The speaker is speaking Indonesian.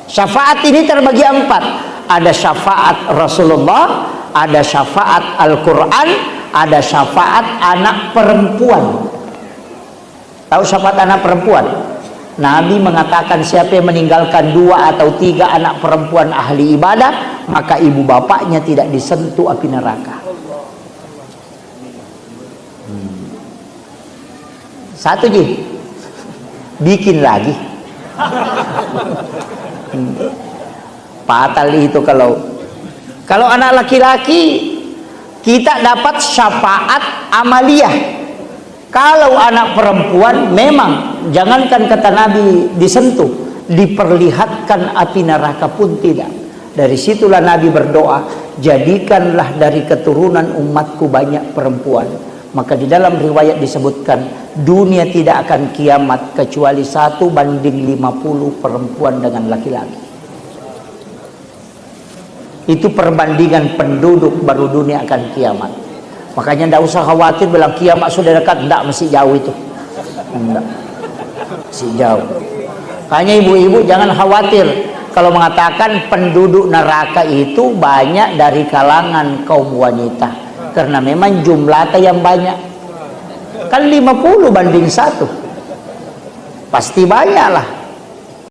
Syafaat ini terbagi 4. Ada syafaat Rasulullah, ada syafaat Al-Quran, ada syafaat anak perempuan. Tahu syafaat anak perempuan? Nabi mengatakan siapa yang meninggalkan 2 atau 3 anak perempuan ahli ibadah, maka ibu bapaknya tidak disentuh api neraka. Satu Ji, bikin lagi. Fatal itu kalau anak laki-laki kita dapat syafaat amaliyah. Kalau anak perempuan memang jangankan kata Nabi disentuh, diperlihatkan api neraka pun tidak. Dari situlah Nabi berdoa, jadikanlah dari keturunan umatku banyak perempuan. Maka di dalam riwayat disebutkan dunia tidak akan kiamat kecuali 1:50 perempuan dengan laki-laki. Itu perbandingan penduduk baru dunia akan kiamat. Makanya tidak usah khawatir bilang kiamat sudah dekat. Tidak, masih jauh itu. Tidak, masih jauh. Hanya ibu-ibu jangan khawatir kalau mengatakan penduduk neraka itu banyak dari kalangan kaum wanita. Karena memang jumlahnya yang banyak. Kan 50 banding 1. Pasti banyak lah.